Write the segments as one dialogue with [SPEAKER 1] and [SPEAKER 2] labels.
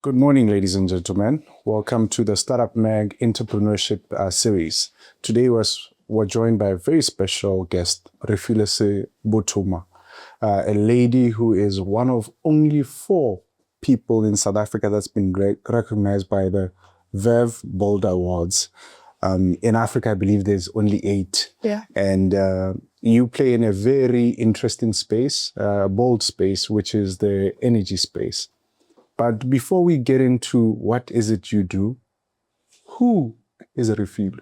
[SPEAKER 1] Good morning, ladies and gentlemen. Welcome to the Startup Mag Entrepreneurship series. Today we're joined by a very special guest, Refilwe Sebothoma, a lady who is one of only 4 people in South Africa that's been recognized by the Veuve Boulder Awards. In Africa, I believe there's only 8.
[SPEAKER 2] Yeah.
[SPEAKER 1] And you play in a very interesting space, bold space, which is the energy space. But before we get into what is it you do, who is Refilwe?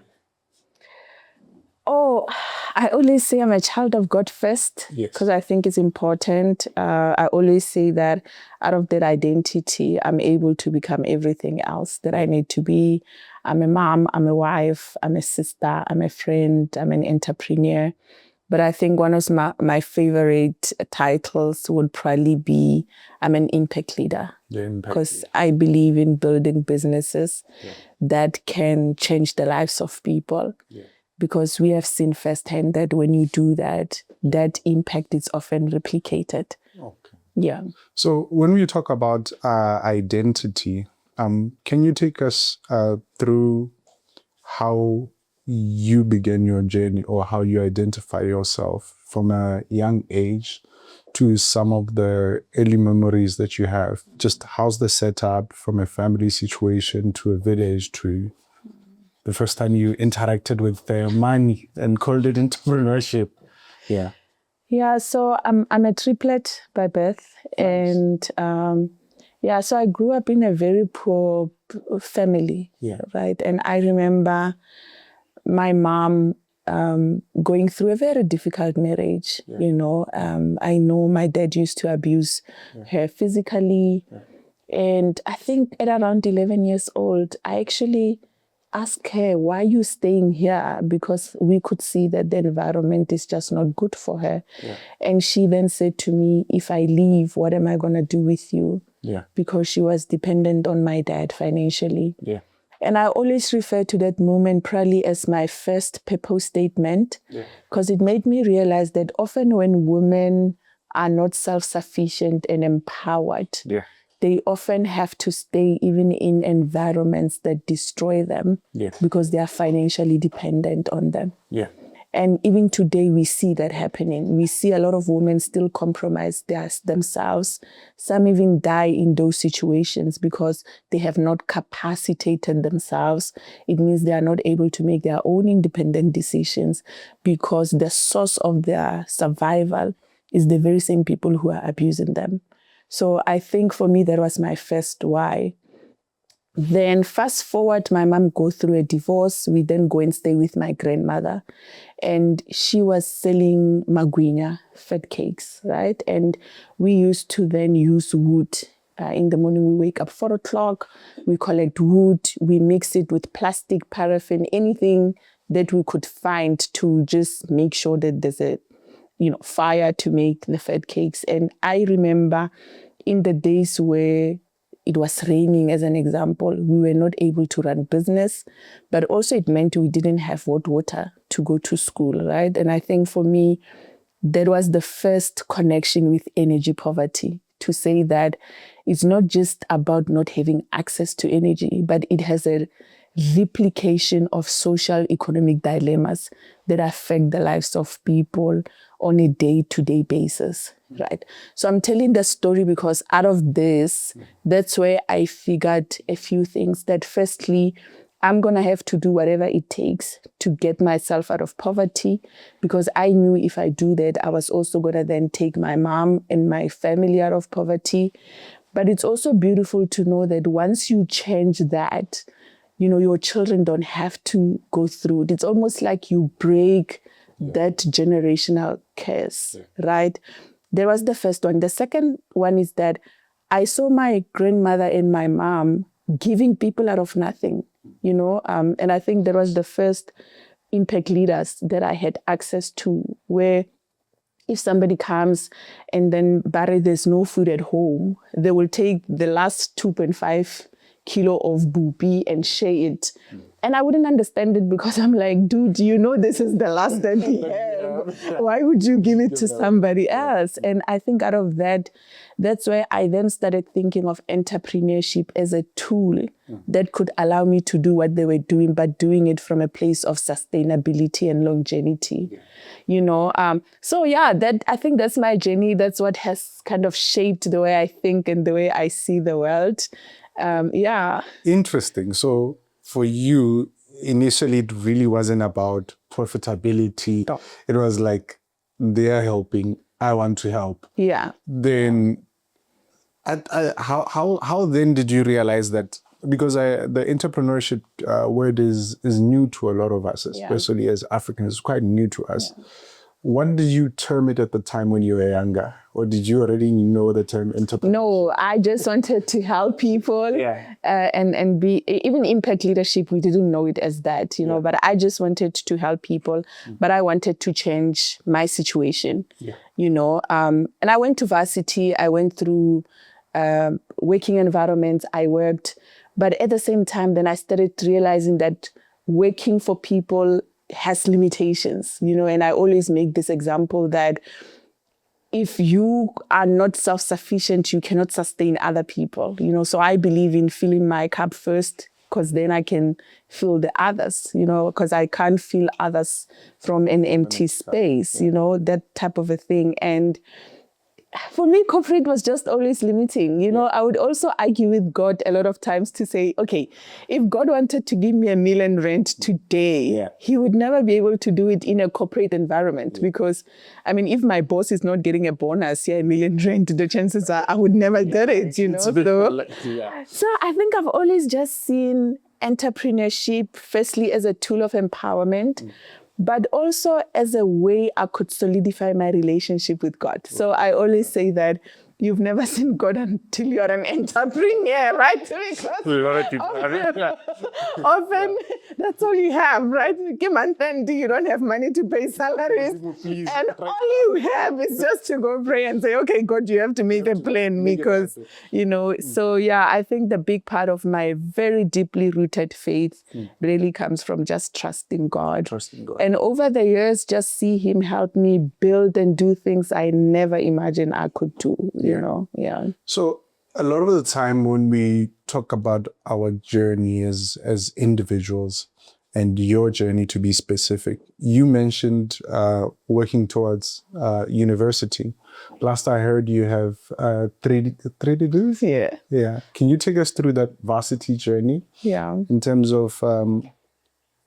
[SPEAKER 2] Oh, I always say I'm a child of God first, because I think it's important. I always say that out of that identity, I'm able to become everything else that I need to be. I'm a mom, I'm a wife, I'm a sister, I'm a friend, I'm an entrepreneur. But I think one of my favorite titles would probably be I'm an impact leader. Because I believe in building businesses that can change the lives of people. Because we have seen firsthand that when you do that, that impact is often replicated.
[SPEAKER 1] Okay.
[SPEAKER 2] Yeah.
[SPEAKER 1] So when we talk about identity, can you take us through how you began your journey or how you identify yourself from a young age to some of the early memories that you have? Just how's the setup from a family situation to a village to the first time you interacted with money and called it entrepreneurship? Yeah.
[SPEAKER 2] Yeah, so I'm a triplet by birth. Nice. And so I grew up in a very poor family, right? And I remember my mom going through a very difficult marriage, you know. I know my dad used to abuse her physically. And I think at around 11 years old, I actually asked her, why are you staying here? Because we could see that the environment is just not good for her. And she then said to me, if I leave, what am I going to do with you? Because she was dependent on my dad financially. And I always refer to that moment probably as my first purpose statement, because it made me realize that often when women are not self-sufficient and empowered, they often have to stay even in environments that destroy them because they are financially dependent on them. And even today, we see that happening. We see a lot of women still compromise themselves. Some even die in those situations because they have not capacitated themselves. It means they are not able to make their own independent decisions because the source of their survival is the very same people who are abusing them. So I think for me, that was my first why. Then fast forward, my mom goes through a divorce. We then go and stay with my grandmother. And she was selling magwinya, fat cakes, right? And we used to then use wood. In the morning, we wake up 4 o'clock, we collect wood, we mix it with plastic, paraffin, anything that we could find to just make sure that there's a fire to make the fat cakes. And I remember in the days where it was raining, as an example, we were not able to run business, but also it meant we didn't have hot water to go to school, right? And I think for me, that was the first connection with energy poverty, to say that it's not just about not having access to energy, but it has a replication of social economic dilemmas that affect the lives of people on a day-to-day basis, right? So I'm telling the story because out of this, that's where I figured a few things. That firstly, I'm going to have to do whatever it takes to get myself out of poverty, because I knew if I do that, I was also going to then take my mom and my family out of poverty. But it's also beautiful to know that once you change that, your children don't have to go through it. It's almost like you break that generational curse, right? There was the first one. The second one is that I saw my grandmother and my mom giving people out of nothing, and I think that was the first impact leaders that I had access to, where if somebody comes and then, Barry, there's no food at home, they will take the last 2.5 kilo of bupi and share it. And I wouldn't understand it because I'm like, dude, you know this is the last that we have. Why would you give it to somebody else? And I think out of that, that's where I then started thinking of entrepreneurship as a tool that could allow me to do what they were doing, but doing it from a place of sustainability and longevity. You know, so yeah, that I think that's my journey. That's what has kind of shaped the way I think and the way I see the world. Yeah.
[SPEAKER 1] Interesting. So for you, initially, it really wasn't about profitability.
[SPEAKER 2] No.
[SPEAKER 1] It was like, they're helping, I want to help.
[SPEAKER 2] Yeah.
[SPEAKER 1] Then, how then did you realize that? Because the entrepreneurship word is new to a lot of us, especially as Africans. It's quite new to us. Yeah. What did you term it at the time when you were younger? Or did you already know the term entrepreneurship?
[SPEAKER 2] No, I just wanted to help people and be, even impact leadership, we didn't know it as that, you know, but I just wanted to help people, but I wanted to change my situation, you know. And I went to varsity, I went through working environments, I worked, but at the same time, then I started realizing that working for people has limitations, you know, and I always make this example that if you are not self-sufficient, you cannot sustain other people, you know. So I believe in filling my cup first, because then I can fill the others, you know, because I can't fill others from an empty space, you know, that type of a thing. And for me, corporate was just always limiting. You know, I would also argue with God a lot of times to say, okay, if God wanted to give me R1 million rent today, he would never be able to do it in a corporate environment. Because, I mean, if my boss is not getting a bonus, R1 million rent, the chances are I would never get it, you know. So I think I've always just seen entrepreneurship, firstly, as a tool of empowerment, but also as a way I could solidify my relationship with God. So I always say that you've never seen God until you're an entrepreneur, right? Often that's all you have, right? You don't have money to pay salaries. And all you have is just to go pray and say, okay, God, you have to make a plan because, you know, so yeah, I think the big part of my very deeply rooted faith really comes from just trusting God. And over the years, just see him help me build and do things I never imagined I could do. You know,
[SPEAKER 1] So a lot of the time when we talk about our journey as individuals and your journey, to be specific, you mentioned working towards university. Last I heard, you have three degrees? Yeah. Can you take us through that varsity journey?
[SPEAKER 2] Yeah.
[SPEAKER 1] In terms of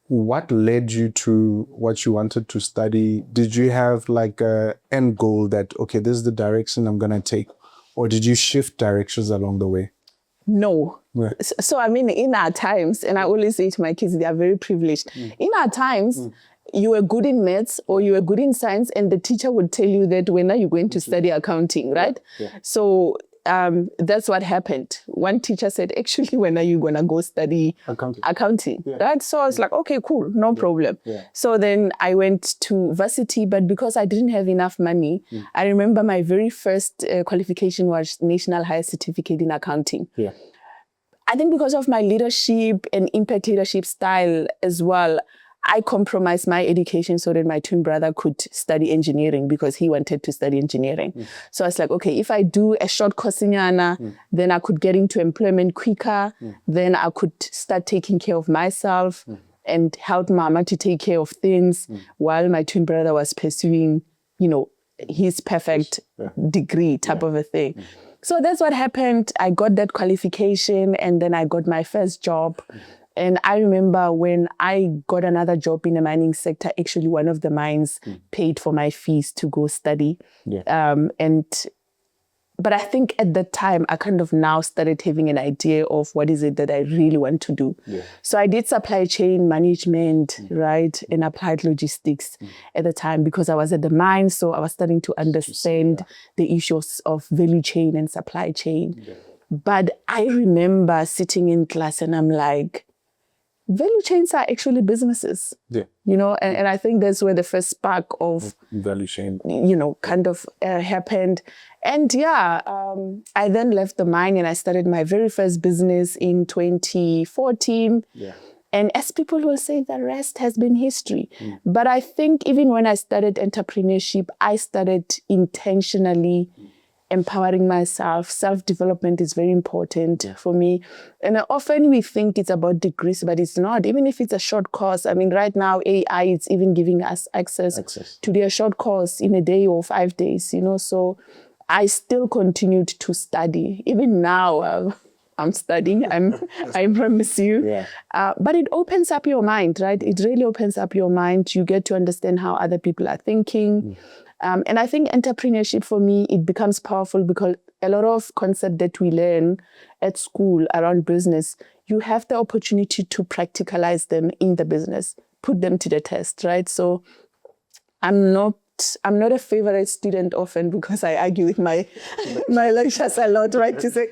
[SPEAKER 1] what led you to what you wanted to study? Did you have like an end goal that, okay, this is the direction I'm going to take? Or did you shift directions along the way?
[SPEAKER 2] No. So, I mean, in our times, and I always say to my kids, they are very privileged. In our times, you were good in maths or you were good in science, and the teacher would tell you that when are you going to study accounting, right? So that's what happened. One teacher said, actually, when are you going to go study accounting? Right? So I was like, okay, cool, no problem. So then I went to varsity, but because I didn't have enough money, I remember my very first qualification was National Higher Certificate in Accounting. I think because of my leadership and impact leadership style as well, I compromised my education so that my twin brother could study engineering because he wanted to study engineering. So I was like, okay, if I do a short course in Ghana, then I could get into employment quicker. Then I could start taking care of myself and help mama to take care of things while my twin brother was pursuing, you know, his perfect degree type of a thing. So that's what happened. I got that qualification and then I got my first job. And I remember when I got another job in the mining sector, actually one of the mines paid for my fees to go study. But I think at that time, I kind of now started having an idea of what is it that I really want to do. So I did supply chain management, right, and applied logistics at the time because I was at the mine. So I was starting to understand the issues of value chain and supply chain. But I remember sitting in class and I'm like, value chains are actually businesses, you know, and I think that's where the first spark of
[SPEAKER 1] value chain,
[SPEAKER 2] you know, kind of happened. And I then left the mine and I started my very first business in 2014. And as people will say, the rest has been history. But I think even when I started entrepreneurship, I started intentionally empowering myself. Self-development is very important for me. And often we think it's about degrees, but it's not. Even if it's a short course. I mean, right now, AI is even giving us access to their short course in a day or 5 days, you know. So I still continued to study. Even now, I'm studying, I promise you.
[SPEAKER 3] Yeah.
[SPEAKER 2] But it opens up your mind, right? It really opens up your mind. You get to understand how other people are thinking. And I think entrepreneurship for me, it becomes powerful because a lot of concepts that we learn at school around business, you have the opportunity to practicalize them in the business, put them to the test, right? So I'm not a favorite student often because I argue with my lecturers a lot, right? To say,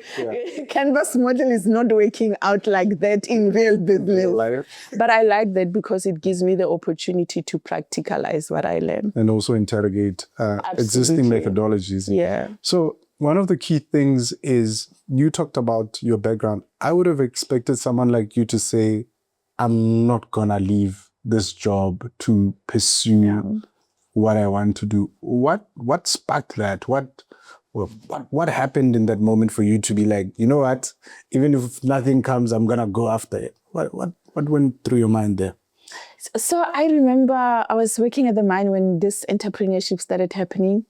[SPEAKER 2] Canvas model is not working out like that in real business. But I like that because it gives me the opportunity to practicalize what I learn.
[SPEAKER 1] And also interrogate existing methodologies.
[SPEAKER 2] Yeah.
[SPEAKER 1] So one of the key things is you talked about your background. I would have expected someone like you to say, I'm not going to leave this job to pursue what I want to do. What sparked that? What happened in that moment for you to be like, you know what, even if nothing comes, I'm gonna go after it? What went through your mind there?
[SPEAKER 2] So I remember I was working at the mine when this entrepreneurship started happening,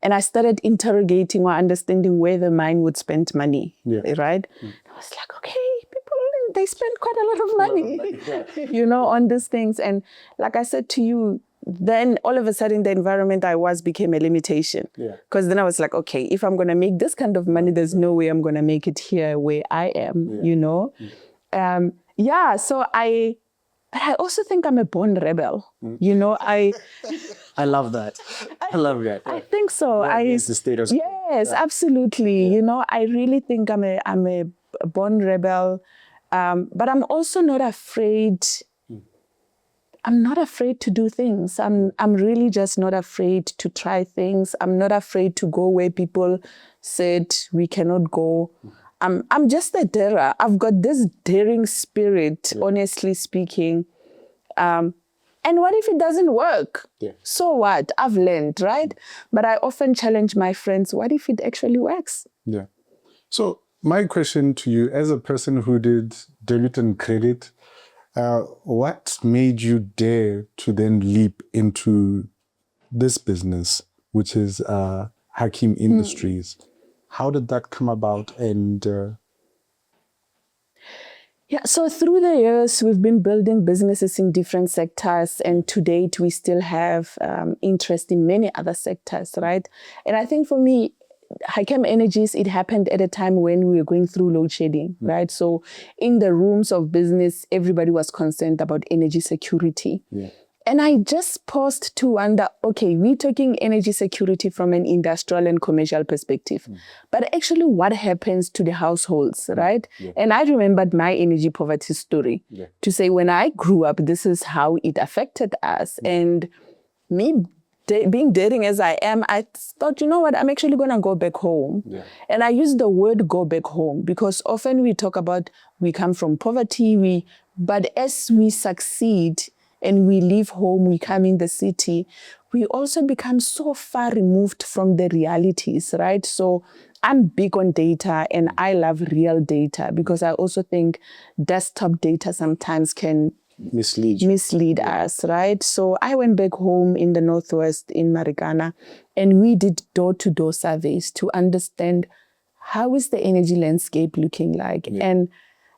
[SPEAKER 2] and I started interrogating or understanding where the mine would spend money, right? I was like, okay, people, they spend quite a lot of money, you know, on these things. And like I said to you, then all of a sudden the environment I was became a limitation. Because then I was like, okay, if I'm going to make this kind of money, there's no way I'm going to make it here where I am, you know? So but I also think I'm a born rebel. You know, I
[SPEAKER 3] love that. I love that.
[SPEAKER 2] I think so.
[SPEAKER 3] It's the status quo.
[SPEAKER 2] Yes, absolutely. You know, I really think I'm a born rebel. But I'm also not afraid. I'm not afraid to do things. I'm really just not afraid to try things. I'm not afraid to go where people said we cannot go. I'm just a darer. I've got this daring spirit, honestly speaking. And what if it doesn't work? So what? I've learned, right? But I often challenge my friends, what if it actually works?
[SPEAKER 1] Yeah. So my question to you, as a person who did debit and credit, what made you dare to then leap into this business, which is Hakem Industries? How did that come about? And
[SPEAKER 2] so through the years, we've been building businesses in different sectors, and to date, we still have interest in many other sectors, right? And I think for me, Hakem Energies, it happened at a time when we were going through load shedding, right? So in the rooms of business, everybody was concerned about energy security. And I just paused to wonder, okay, we're talking energy security from an industrial and commercial perspective. But actually, what happens to the households, right? And I remembered my energy poverty story to say, when I grew up, this is how it affected us. And me being daring as I am, I thought, you know what, I'm actually going to go back home. And I use the word go back home because often we talk about we come from poverty, but as we succeed and we leave home, we come in the city, we also become so far removed from the realities, right? So I'm big on data and I love real data because I also think desktop data sometimes can mislead us, right? So I went back home in the Northwest in Marikana and we did door-to-door surveys to understand how is the energy landscape looking like. And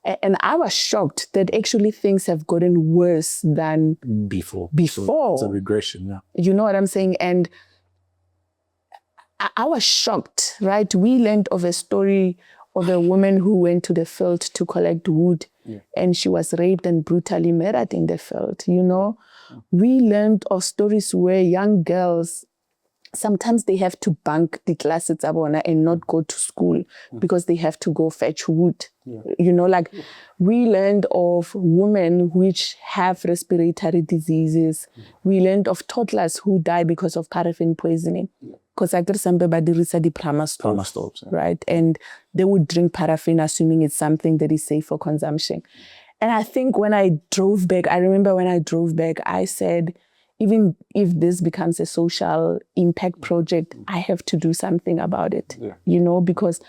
[SPEAKER 2] I was shocked that actually things have gotten worse than
[SPEAKER 3] before.
[SPEAKER 2] So
[SPEAKER 3] it's a regression,
[SPEAKER 2] You know what I'm saying? And I was shocked, right? We learned of a story of a woman who went to the field to collect wood and she was raped and brutally murdered in the field, you know? We learned of stories where young girls, sometimes they have to bunk the classes and not go to school because they have to go fetch wood. You know, like we learned of women which have respiratory diseases. We learned of toddlers who die because of paraffin poisoning. Because I got some baby the Prama stoves, right? And they would drink paraffin assuming it's something that is safe for consumption. And I think when I drove back, I remember when I drove back, I said, even if this becomes a social impact project, I have to do something about it, because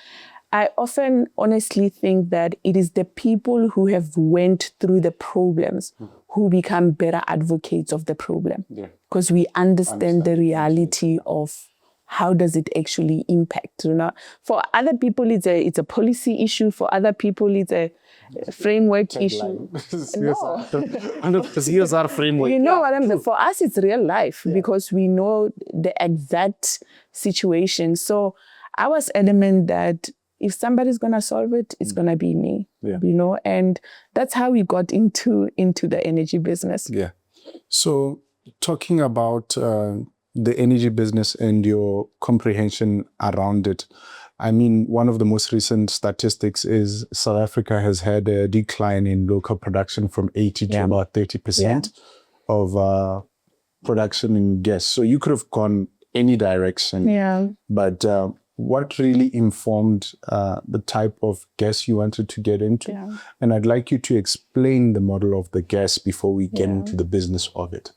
[SPEAKER 2] I often honestly think that it is the people who have went through the problems who become better advocates of the problem, because we understand the reality of how does it actually impact. For other people, it's a policy issue. For other people, it's a framework issue. No.
[SPEAKER 3] Here's our framework.
[SPEAKER 2] What I'm saying? For us, it's real life because we know the exact situation. So I was adamant that if somebody's going to solve it, it's going to be me, and that's how we got into the energy business.
[SPEAKER 1] Yeah. So talking about the energy business and your comprehension around it, I mean, one of the most recent statistics is South Africa has had a decline in local production from 80 to about 30% of production in gas. So you could have gone any direction. But what really informed the type of gas you wanted to get into? And I'd like you to explain the model of the gas before we get into the business of it.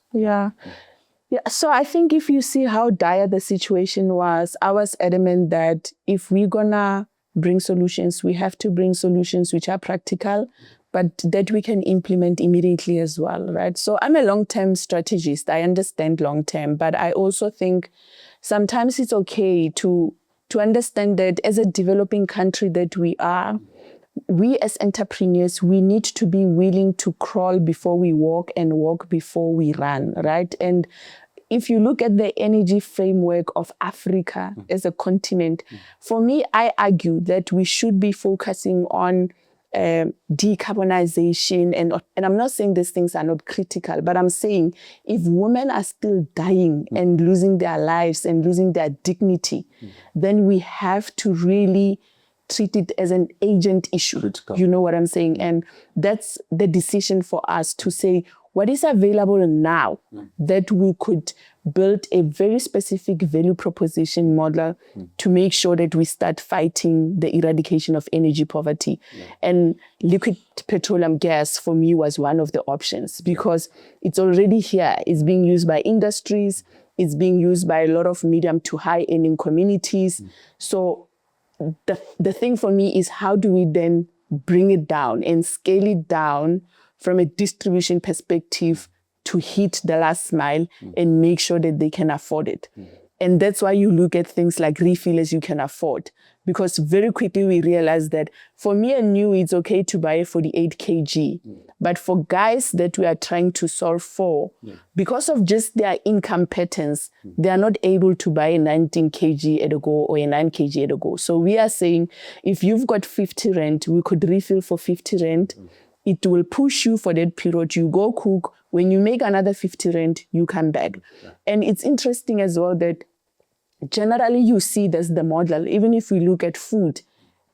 [SPEAKER 2] Yeah, so I think if you see how dire the situation was, I was adamant that if we're gonna bring solutions, we have to bring solutions which are practical, but that we can implement immediately as well, right? So I'm a long-term strategist. I understand long-term, but I also think sometimes it's okay to understand that as a developing country that we are, we as entrepreneurs, we need to be willing to crawl before we walk and walk before we run, right? And if you look at the energy framework of Africa as a continent, for me, I argue that we should be focusing on decarbonization. And I'm not saying these things are not critical, but I'm saying if women are still dying and losing their lives and losing their dignity, then we have to really treat it as an agent issue. Critical. You know what I'm saying? And that's the decision for us to say, what is available now that we could build a very specific value proposition model to make sure that we start fighting the eradication of energy poverty. And liquid petroleum gas for me was one of the options because it's already here. It's being used by industries. It's being used by a lot of medium to high earning communities. So the thing for me is how do we then bring it down and scale it down from a distribution perspective to hit the last mile and make sure that they can afford it. And that's why you look at things like refillers you can afford. Because very quickly we realized that for me and you, it's okay to buy a 48 kg. But for guys that we are trying to solve for, because of just their income patterns, they are not able to buy a 19 kg at a go or a 9 kg at a go. So we are saying, if you've got 50 rand, we could refill for 50 rand. It will push you for that period. You go cook. When you make another 50 rand, you come back. And it's interesting as well that generally you see there's the model. Even if we look at food,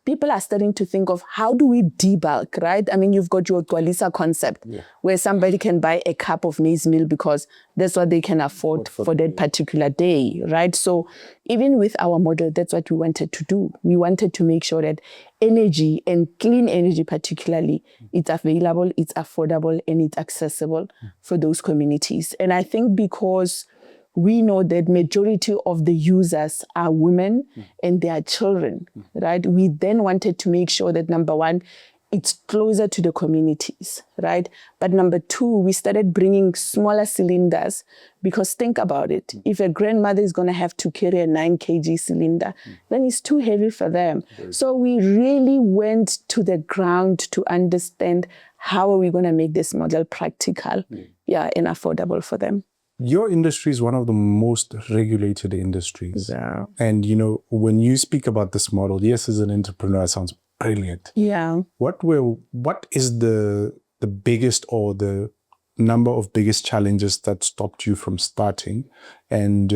[SPEAKER 2] people are starting to think of how do we debulk, right? I mean, you've got your Twalisa concept where somebody can buy a cup of maize meal because that's what they can afford for that particular day, right? So even with our model, that's what we wanted to do. We wanted to make sure that energy and clean energy particularly, it's available, it's affordable, and it's accessible for those communities. And I think because we know that majority of the users are women and they are children, right? We then wanted to make sure that number one, it's closer to the communities, right? But number two, we started bringing smaller cylinders because think about it. If a grandmother is going to have to carry a 9 kg cylinder, then it's too heavy for them. So we really went to the ground to understand how are we going to make this model practical, and affordable for them.
[SPEAKER 1] Your industry is one of the most regulated industries.
[SPEAKER 2] Yeah.
[SPEAKER 1] And, when you speak about this model, yes, as an entrepreneur, it sounds brilliant.
[SPEAKER 2] Yeah.
[SPEAKER 1] What is the biggest or the number of biggest challenges that stopped you from starting? And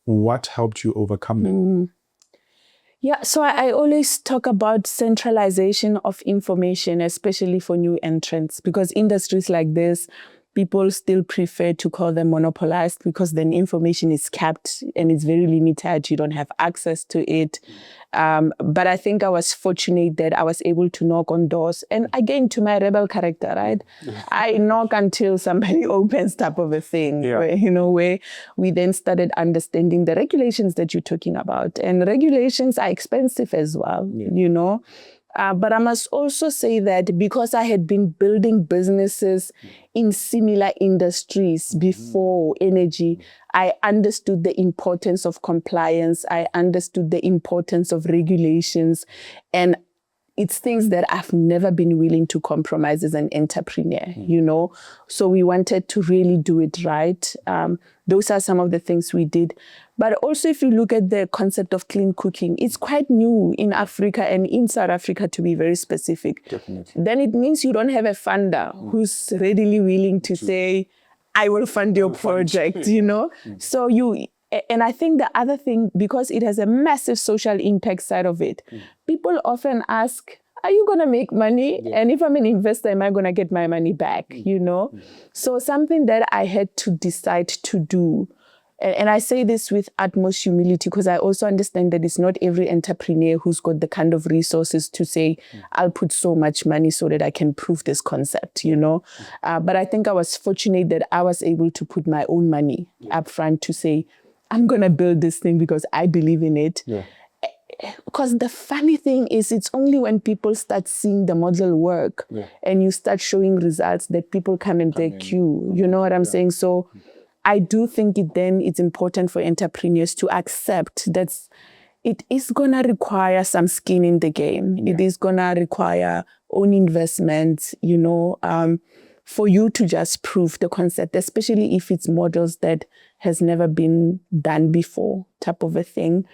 [SPEAKER 1] what helped you overcome them?
[SPEAKER 2] Yeah, so I always talk about centralization of information, especially for new entrants, because industries like this, people still prefer to call them monopolized because then information is kept and it's very limited. You don't have access to it. But I think I was fortunate that I was able to knock on doors. And again, to my rebel character, right? I knock until somebody opens type of a thing, where we then started understanding the regulations that you're talking about. And regulations are expensive as well, But I must also say that because I had been building businesses in similar industries before energy, I understood the importance of compliance. I understood the importance of regulations. And it's things that I've never been willing to compromise as an entrepreneur, So we wanted to really do it right. Those are some of the things we did. But also, if you look at the concept of clean cooking, it's quite new in Africa and in South Africa, to be very specific.
[SPEAKER 3] Definitely.
[SPEAKER 2] Then it means you don't have a funder who's readily willing to say, I will fund your project, So and I think the other thing, because it has a massive social impact side of it, people often ask, are you going to make money? Yeah. And if I'm an investor, am I going to get my money back? So something that I had to decide to do. And I say this with utmost humility because I also understand that it's not every entrepreneur who's got the kind of resources to say, I'll put so much money so that I can prove this concept, But I think I was fortunate that I was able to put my own money up front to say, I'm going to build this thing because I believe in it. Yeah. Because the funny thing is, it's only when people start seeing the model work and you start showing results that people come and take you. You know what I'm saying? So I do think it's important for entrepreneurs to accept that it is going to require some skin in the game. Yeah. It is going to require own investment, for you to just prove the concept, especially if it's models that has never been done before type of a thing.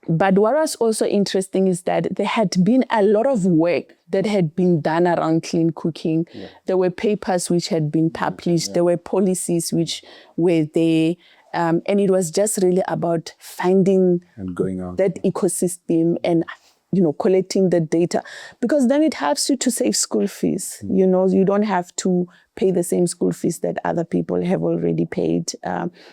[SPEAKER 2] But what was also interesting is that there had been a lot of work that had been done around clean cooking. Yeah. There were papers which had been published. Yeah. There were policies which were there. And it was just really about finding
[SPEAKER 1] and going out
[SPEAKER 2] that ecosystem and collecting the data, because then it helps you to save school fees. You don't have to pay the same school fees that other people have already paid.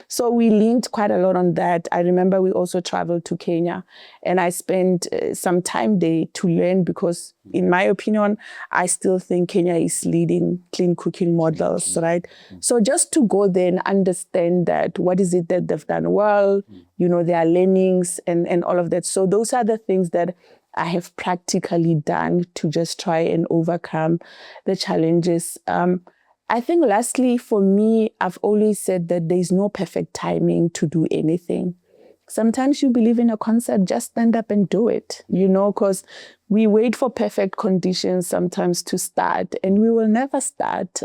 [SPEAKER 2] So we leaned quite a lot on that. I remember we also traveled to Kenya and I spent some time there to learn because, in my opinion, I still think Kenya is leading clean cooking models, right? So just to go there and understand that what is it that they've done well, their learnings and all of that. So those are the things that I have practically done to just try and overcome the challenges. I think lastly, for me, I've always said that there's no perfect timing to do anything. Sometimes you believe in a concept, just stand up and do it, because we wait for perfect conditions sometimes to start and we will never start.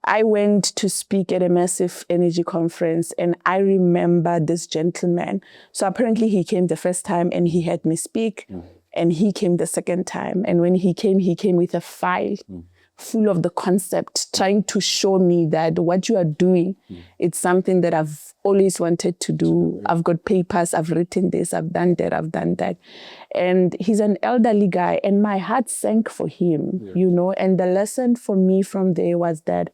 [SPEAKER 2] I went to speak at a massive energy conference and I remember this gentleman. So apparently he came the first time and he had me speak and he came the second time. And when he came with a file full of the concept, trying to show me that what you are doing, it's something that I've always wanted to do. I've got papers, I've written this, I've done that, I've done that. And he's an elderly guy and my heart sank for him, and the lesson for me from there was that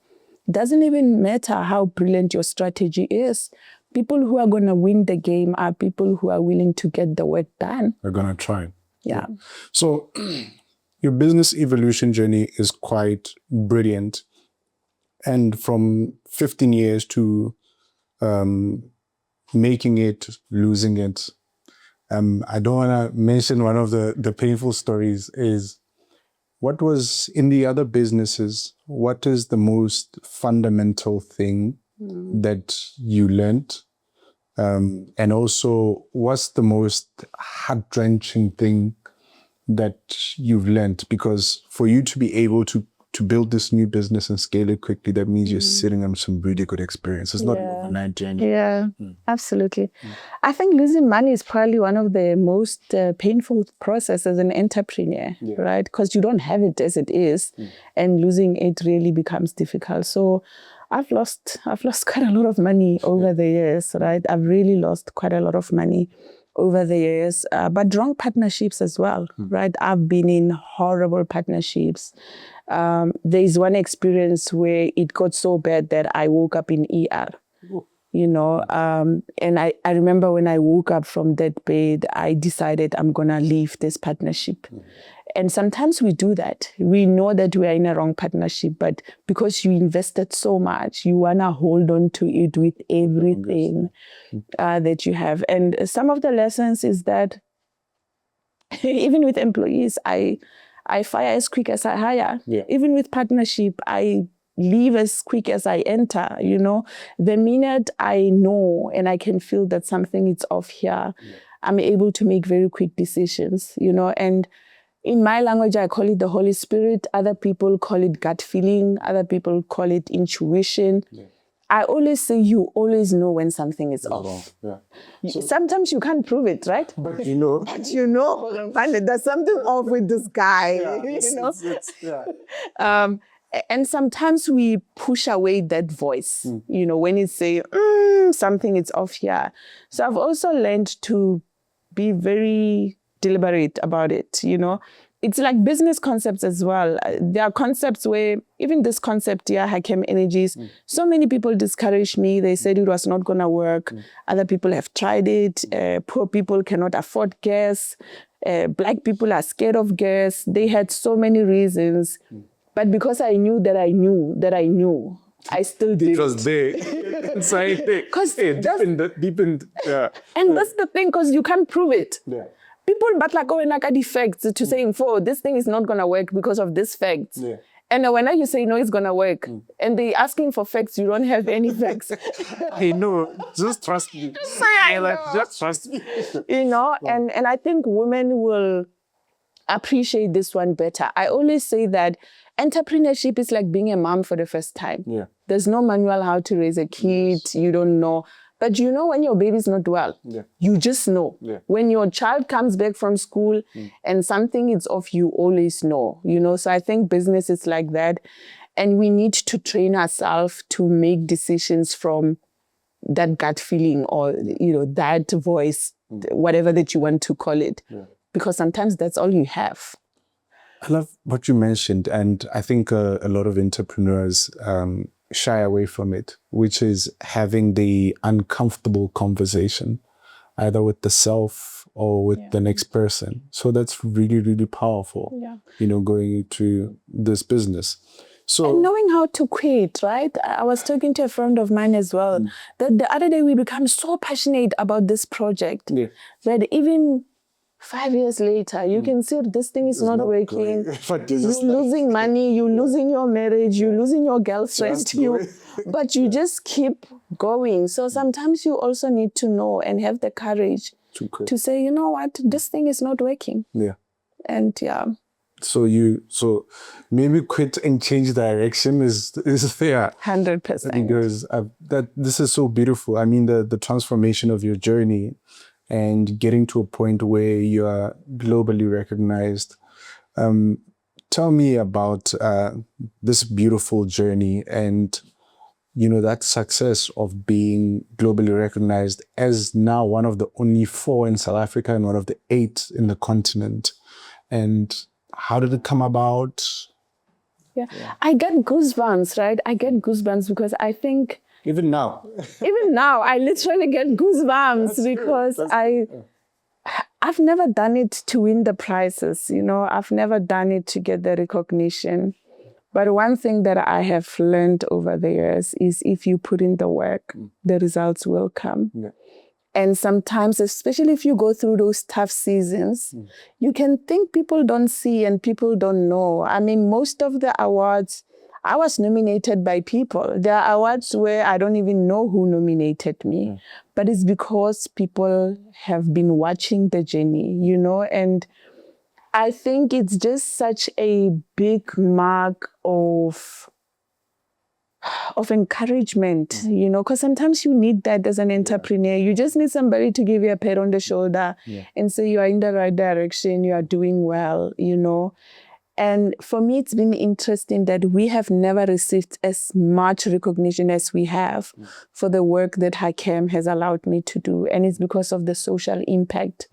[SPEAKER 2] it doesn't even matter how brilliant your strategy is. People who are going to win the game are people who are willing to get the work done.
[SPEAKER 1] They're going to try.
[SPEAKER 2] Yeah.
[SPEAKER 1] So your business evolution journey is quite brilliant. And from 15 years to making it, losing it. I don't want to mention one of the painful stories is, what was in the other businesses, what is the most fundamental thing that you learned? And also, what's the most heart-wrenching thing that you've learned? Because for you to be able to build this new business and scale it quickly, that means you're sitting on some really good experience. It's not an overnight journey.
[SPEAKER 2] Yeah, absolutely. I think losing money is probably one of the most painful processes as an entrepreneur, right? Because you don't have it as it is, and losing it really becomes difficult. So I've lost quite a lot of money over the years, right? I've really lost quite a lot of money over the years, but wrong partnerships as well, right? I've been in horrible partnerships. There's one experience where it got so bad that I woke up in ER. And I remember when I woke up from that bed, I decided I'm going to leave this partnership. And sometimes we do that. We know that we are in a wrong partnership, but because you invested so much, you want to hold on to it with everything that you have. And some of the lessons is that even with employees, I fire as quick as I hire.
[SPEAKER 1] Yeah.
[SPEAKER 2] Even with partnership, I leave as quick as I enter. The minute I know and I can feel that something is off here, I'm able to make very quick decisions, and in my language, I call it the Holy Spirit. Other people call it gut feeling. Other people call it intuition. Yeah. I always say you always know when something is off.
[SPEAKER 1] Yeah.
[SPEAKER 2] Sometimes you can't prove it, right?
[SPEAKER 1] But you know.
[SPEAKER 2] There's something off with this guy, and sometimes we push away that voice, when it say, something is off here. So I've also learned to be very deliberate about it, It's like business concepts as well. There are concepts where, even this concept here, Hakem Energies, so many people discouraged me. They said it was not going to work. Other people have tried it. Poor people cannot afford gas. Black people are scared of gas. They had so many reasons. But because I knew that I knew, I still did it.
[SPEAKER 1] It was there. Inside there. Deep in. Yeah.
[SPEAKER 2] And that's the thing, because you can't prove it.
[SPEAKER 1] Yeah.
[SPEAKER 2] People but like going like the facts to saying, this thing is not going to work because of this fact.
[SPEAKER 1] Yeah.
[SPEAKER 2] And when you say, no, it's going to work, and they asking for facts, you don't have any facts.
[SPEAKER 1] I know. Just trust me. Just trust me.
[SPEAKER 2] And I think women will appreciate this one better. I always say that entrepreneurship is like being a mom for the first time.
[SPEAKER 1] Yeah.
[SPEAKER 2] There's no manual how to raise a kid. Yes. You don't know. But when your baby's not well. Yeah. You just know. Yeah. When your child comes back from school and something is off, you always know. So I think business is like that. And we need to train ourselves to make decisions from that gut feeling or, that voice, whatever that you want to call it. Yeah. Because sometimes that's all you have.
[SPEAKER 1] I love what you mentioned. And I think a lot of entrepreneurs shy away from it, which is having the uncomfortable conversation, either with the self or with the next person. So that's really, really powerful, going into this business. So,
[SPEAKER 2] and knowing how to quit, right? I was talking to a friend of mine as well, that the other day we become so passionate about this project that even 5 years later, you can see this thing is not working. You're losing money, you're losing your marriage, you're losing your girlfriend, but you just keep going. So sometimes you also need to know and have the courage to say, you know what, this thing is not working.
[SPEAKER 1] Yeah.
[SPEAKER 2] And
[SPEAKER 1] So maybe quit and change direction is fair.
[SPEAKER 2] 100%.
[SPEAKER 1] Because this is so beautiful. I mean, the transformation of your journey and getting to a point where you are globally recognized. Tell me about this beautiful journey and, that success of being globally recognized as now one of the only 4 in South Africa and one of the 8 in the continent. And how did it come about?
[SPEAKER 2] Yeah. I get goosebumps, right? I get goosebumps because I think
[SPEAKER 1] Even now,
[SPEAKER 2] I literally get goosebumps because I've never done it to win the prizes, I've never done it to get the recognition. But one thing that I have learned over the years is if you put in the work, the results will come. Yeah. And sometimes, especially if you go through those tough seasons, you can think people don't see and people don't know. I mean, most of the awards, I was nominated by people. There are awards where I don't even know who nominated me, but it's because people have been watching the journey, and I think it's just such a big mark of encouragement, because sometimes you need that as an entrepreneur. You just need somebody to give you a pat on the shoulder and say you are in the right direction, you are doing well, And for me, it's been interesting that we have never received as much recognition as we have for the work that Hakem has allowed me to do. And it's because of the social impact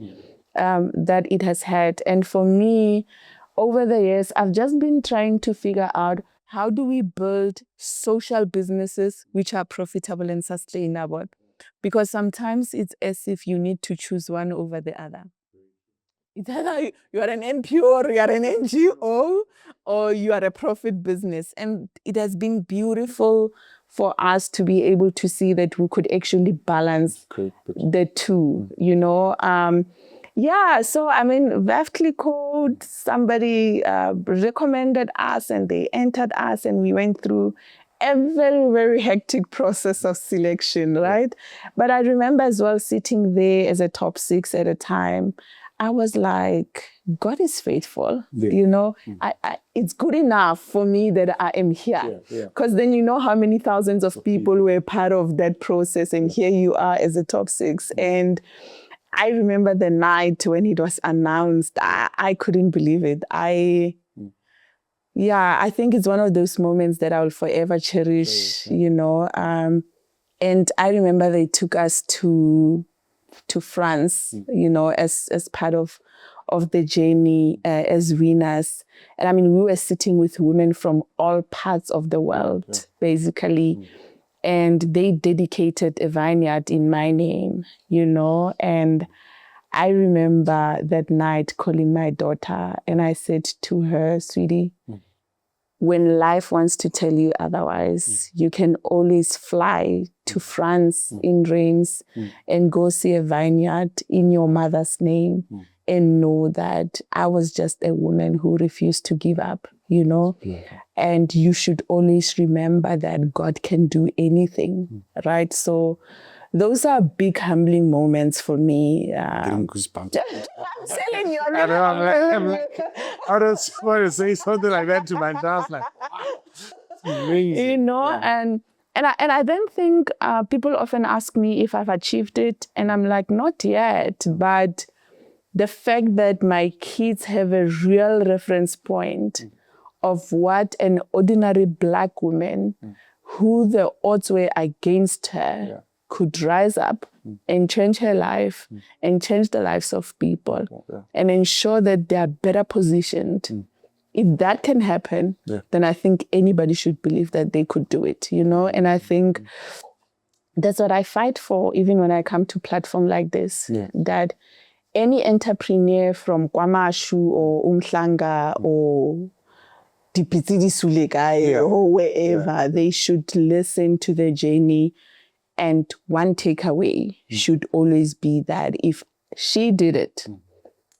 [SPEAKER 2] that it has had. And for me, over the years, I've just been trying to figure out, how do we build social businesses which are profitable and sustainable? Because sometimes it's as if you need to choose one over the other. It's either you are an NPO or you are an NGO or you are a profit business. And it has been beautiful for us to be able to see that we could actually balance the two, you know. So I mean, Veuve Clicquot, somebody recommended us and they entered us and we went through a very, very hectic process of selection, right? But I remember as well sitting there as a top 6 at a time. I was like, God is faithful, you know. It's good enough for me that I am here. Because then you know how many thousands of people were part of that process, and here you are as a top 6. And I remember the night when it was announced, I couldn't believe it. I think it's one of those moments that I will forever cherish, you know. And I remember they took us to France, you know, as part of the journey as winners. And I mean, we were sitting with women from all parts of the world, basically. And they dedicated a vineyard in my name, you know. And I remember that night calling my daughter and I said to her, sweetie, when life wants to tell you otherwise, you can always fly to France in Reims and go see a vineyard in your mother's name and know that I was just a woman who refused to give up, you know. And you should always remember that God can do anything, right? So those are big humbling moments for me.
[SPEAKER 1] Getting goosebumps.
[SPEAKER 2] I'm telling you.
[SPEAKER 1] I don't want to say something like that to my child. Like, wow, it's amazing.
[SPEAKER 2] You know, and I then think people often ask me if I've achieved it, and I'm like, not yet. But the fact that my kids have a real reference point of what an ordinary Black woman, who the odds were against her, could rise up and change her life and change the lives of people and ensure that they are better positioned. If that can happen, then I think anybody should believe that they could do it, you know? And I think that's what I fight for, even when I come to platform like this, that any entrepreneur from KwaMashu or Umhlanga or Dipitidi Sulekai or wherever, they should listen to the journey. And one takeaway should always be that if she did it,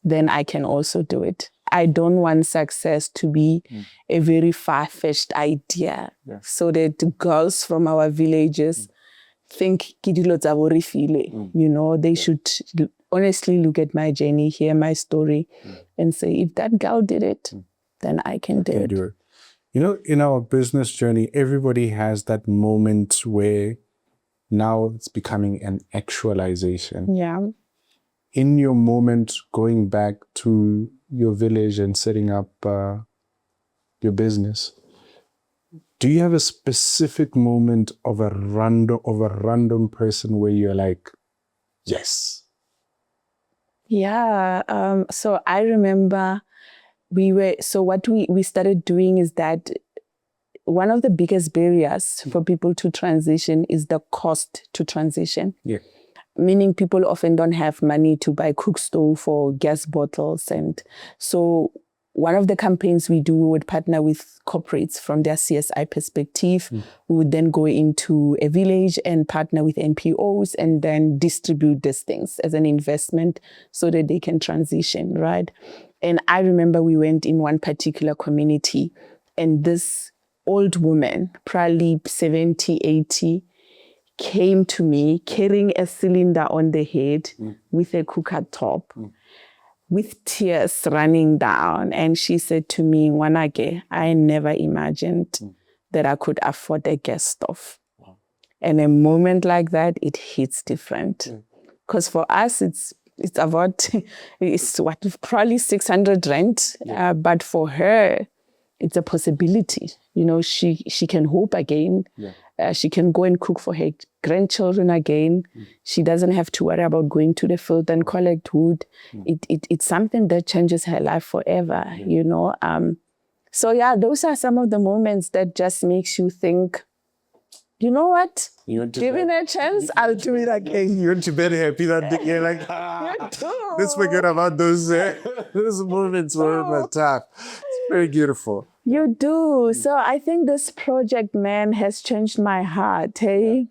[SPEAKER 2] then I can also do it. I don't want success to be a very far-fetched idea, so that girls from our villages think Kidilo Tsabo Refilwe. You know, they should honestly look at my journey, hear my story, and say, if that girl did it, then I can do it.
[SPEAKER 1] You know, in our business journey, everybody has that moment where now it's becoming an actualization.
[SPEAKER 2] Yeah.
[SPEAKER 1] In your moment, going back to your village and setting up your business, do you have a specific moment of a random person where you're like, yes?
[SPEAKER 2] Yeah. So I remember what we started doing is that one of the biggest barriers for people to transition is the cost to transition. Meaning people often don't have money to buy cook stove or gas bottles. And so one of the campaigns we do, we would partner with corporates from their CSI perspective. We would then go into a village and partner with NPOs and then distribute these things as an investment so that they can transition, right? And I remember we went in one particular community and this old woman, probably 70, 80, came to me carrying a cylinder on the head with a cooker top, with tears running down. And she said to me, Wanake, I never imagined that I could afford a gas stove. And a moment like that, it hits different. Because for us, it's it's about, it's what, probably 600 rand. But for her, it's a possibility. You know, she can hope again. She can go and cook for her grandchildren again. She doesn't have to worry about going to the field and collect wood. It's something that changes her life forever, you know. So yeah, those are some of the moments that just makes you think, you know what? Given a chance, I'll do it again.
[SPEAKER 1] You went to bed happy that day. You're like, let's forget about those moments were tough. It's very beautiful.
[SPEAKER 2] You do. So I think this project, man, has changed my heart. Hey,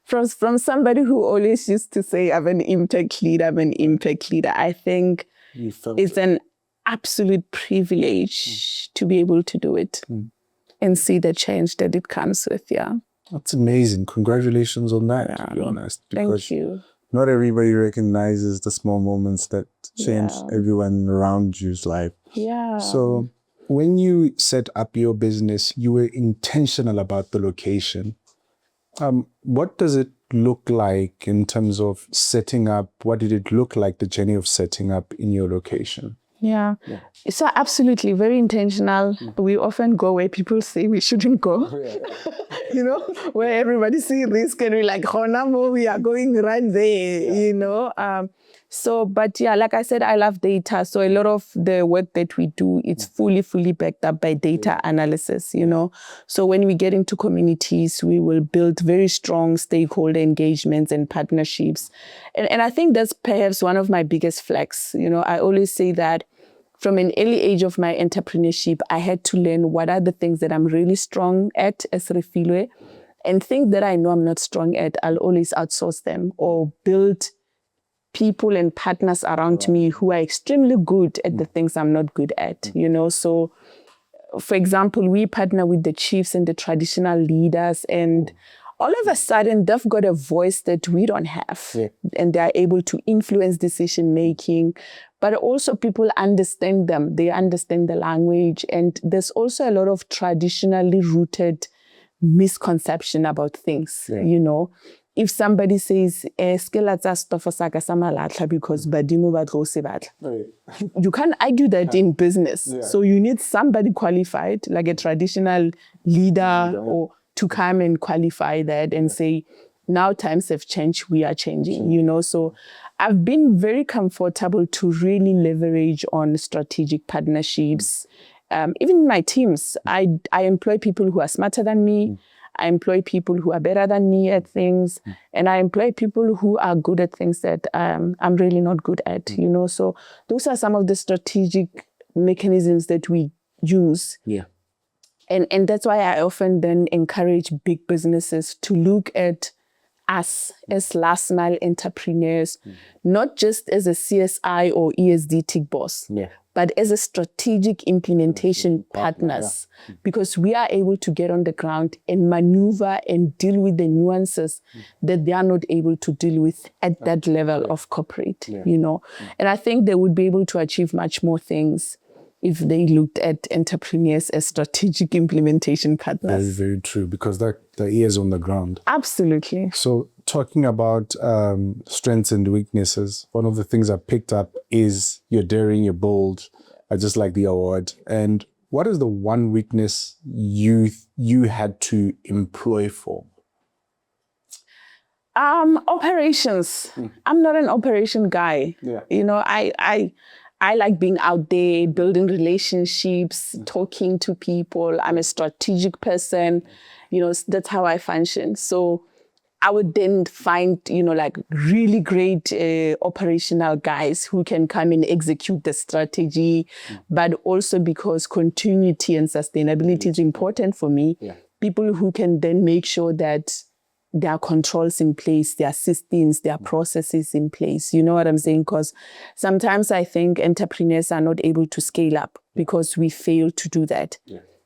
[SPEAKER 2] from somebody who always used to say, I'm an impact leader, I think it's an absolute privilege to be able to do it and see the change that it comes with. Yeah.
[SPEAKER 1] That's amazing. Congratulations on that, to be honest.
[SPEAKER 2] Thank you.
[SPEAKER 1] Not everybody recognizes the small moments that change everyone around you's life.
[SPEAKER 2] Yeah.
[SPEAKER 1] So when you set up your business, you were intentional about the location. What does it look like in terms of setting up? What did it look like, the journey of setting up in your location?
[SPEAKER 2] Yeah. So absolutely, very intentional. We often go where people say we shouldn't go. You know, where everybody sees risk and we're like, oh, no, we are going right there, you know. But yeah, like I said, I love data. So a lot of the work that we do, it's fully backed up by data analysis, you know. So when we get into communities, we will build very strong stakeholder engagements and partnerships. And I think that's perhaps one of my biggest flex. You know, I always say that from an early age of my entrepreneurship, I had to learn what are the things that I'm really strong at as Refilwe, and things that I know I'm not strong at, I'll always outsource them or build people and partners around me who are extremely good at the things I'm not good at, you know. So, for example, we partner with the chiefs and the traditional leaders, and all of a sudden they've got a voice that we don't have, and they're able to influence decision making. But also people understand them, they understand the language, and there's also a lot of traditionally rooted misconception about things, you know. If somebody says, because badimo ba tlo se batla, you can't argue that in business. So you need somebody qualified, like a traditional leader, or to come and qualify that and say, now times have changed, we are changing, you know. So I've been very comfortable to really leverage on strategic partnerships. Even in my teams, I employ people who are smarter than me. I employ people who are better than me at things, and I employ people who are good at things that I'm really not good at, you know. So those are some of the strategic mechanisms that we use. And that's why I often then encourage big businesses to look at us as last mile entrepreneurs, not just as a CSI or ESD tick boss, but as a strategic implementation partners, because we are able to get on the ground and maneuver and deal with the nuances that they are not able to deal with at that level of corporate, you know. And I think they would be able to achieve much more things if they looked at entrepreneurs as strategic implementation partners.
[SPEAKER 1] Very, very true, because the ears on the ground.
[SPEAKER 2] Absolutely.
[SPEAKER 1] So talking about strengths and weaknesses, one of the things I picked up is you're daring, you're bold. I just like the award. And what is the one weakness you had to employ for?
[SPEAKER 2] Operations. I'm not an operation guy. You know, I like being out there, building relationships, talking to people. I'm a strategic person. You know, that's how I function. So I would then find, you know, like really great operational guys who can come and execute the strategy. But also because continuity and sustainability is important for me, people who can then make sure that there are controls in place, there are systems, there are processes in place. You know what I'm saying? Because sometimes I think entrepreneurs are not able to scale up because we fail to do that.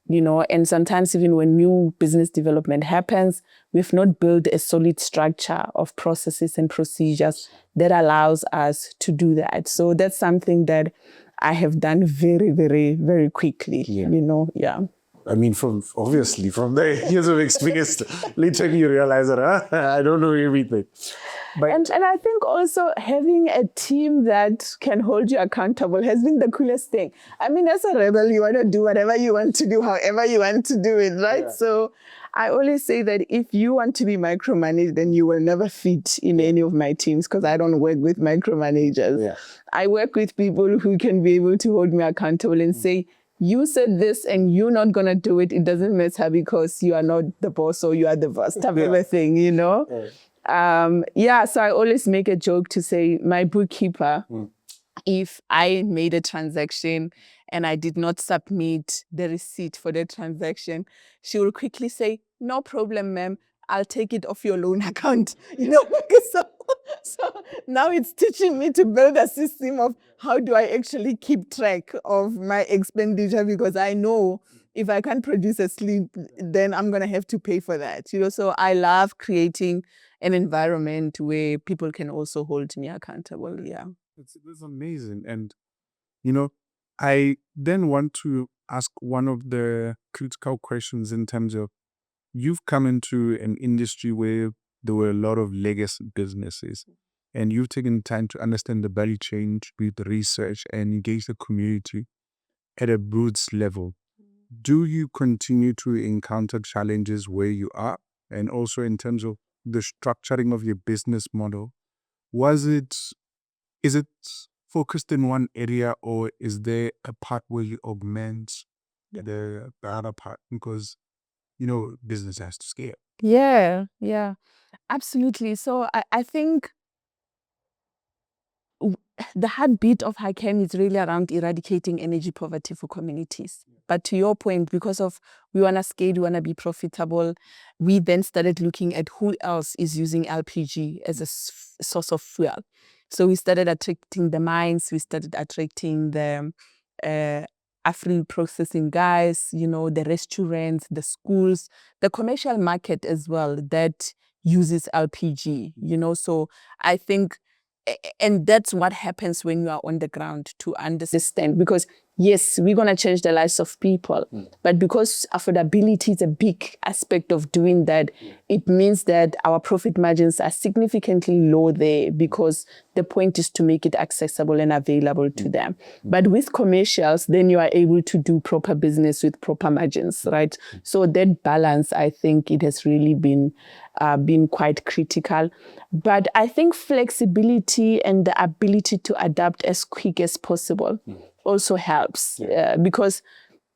[SPEAKER 2] You know, and sometimes even when new business development happens, we've not built a solid structure of processes and procedures that allows us to do that. So that's something that I have done very, very, very quickly, you know,
[SPEAKER 1] I mean, obviously from the years of experience, later you realize that I don't know everything. But
[SPEAKER 2] And I think also having a team that can hold you accountable has been the coolest thing. I mean, as a rebel, you want to do whatever you want to do, however you want to do it, right?
[SPEAKER 1] Yeah.
[SPEAKER 2] So I always say that if you want to be micromanaged, then you will never fit in any of my teams because I don't work with micromanagers.
[SPEAKER 1] Yeah.
[SPEAKER 2] I work with people who can be able to hold me accountable and say, you said this and you're not going to do it. It doesn't matter because you are not the boss or you are the boss type of a thing, you know? So I always make a joke to say my bookkeeper, if I made a transaction and I did not submit the receipt for the transaction, she will quickly say, no problem, ma'am. I'll take it off your loan account. You know, so now it's teaching me to build a system of how do I actually keep track of my expenditure, because I know if I can't produce a slip, then I'm going to have to pay for that. You know, so I love creating an environment where people can also hold me accountable. Yeah.
[SPEAKER 1] it's amazing. And, you know, I then want to ask one of the critical questions in terms of you've come into an industry where there were a lot of legacy businesses and you've taken time to understand the value chain, to do the research and engage the community at a roots level. Do you continue to encounter challenges where you are? And also in terms of the structuring of your business model, is it focused in one area or is there a part where you augment the other part? Because, you know, business has to scale.
[SPEAKER 2] Yeah, absolutely. So I think the heartbeat of Hakem is really around eradicating energy poverty for communities. But to your point, because of we want to scale, we want to be profitable, we then started looking at who else is using LPG as a source of fuel. So we started attracting the mines, we started attracting the Afri processing guys, you know, the restaurants, the schools, the commercial market as well that uses LPG, you know. So I think, and that's what happens when you are on the ground, to understand, because yes, we're going to change the lives of people, but because affordability is a big aspect of doing that, it means that our profit margins are significantly low there, because the point is to make it accessible and available to them. But with commercials, then you are able to do proper business with proper margins, right? So that balance, I think it has really been quite critical. But I think flexibility and the ability to adapt as quick as possible also helps, because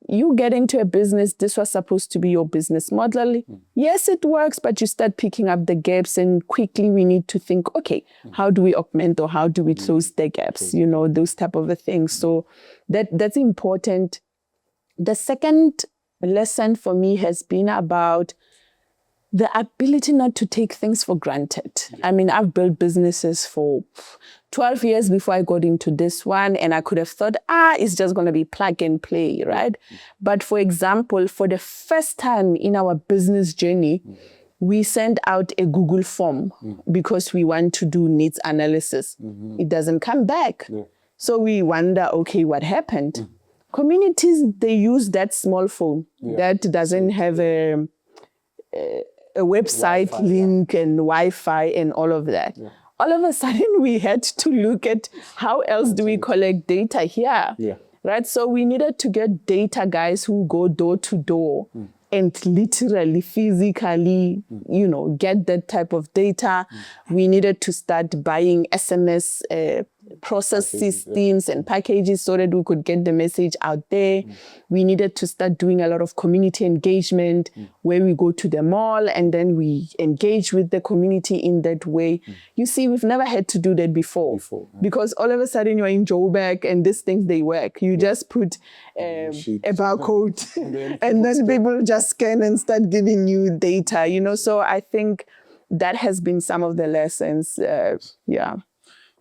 [SPEAKER 2] you get into a business, this was supposed to be your business model. Yes, it works, but you start picking up the gaps, and quickly we need to think, okay, how do we augment or how do we close the gaps? You know, those type of things. So that's important. The second lesson for me has been about the ability not to take things for granted. I mean, I've built businesses for 12 years before I got into this one, and I could have thought, it's just going to be plug and play, right? But for example, for the first time in our business journey, we sent out a Google form because we want to do needs analysis. It doesn't come back. So we wonder, okay, what happened? Communities, they use that small phone that doesn't have a website link and Wi-Fi and all of that. All of a sudden, we had to look at how else do we collect data here, right? So we needed to get data guys who go door to door and literally, physically, you know, get that type of data. We needed to start buying SMS process systems and packages so that we could get the message out there. We needed to start doing a lot of community engagement where we go to the mall and then we engage with the community in that way. You see, we've never had to do that before because all of a sudden you're in Joburg and these things, they work. You just put a barcode and then people just scan and start giving you data, you know. So I think that has been some of the lessons.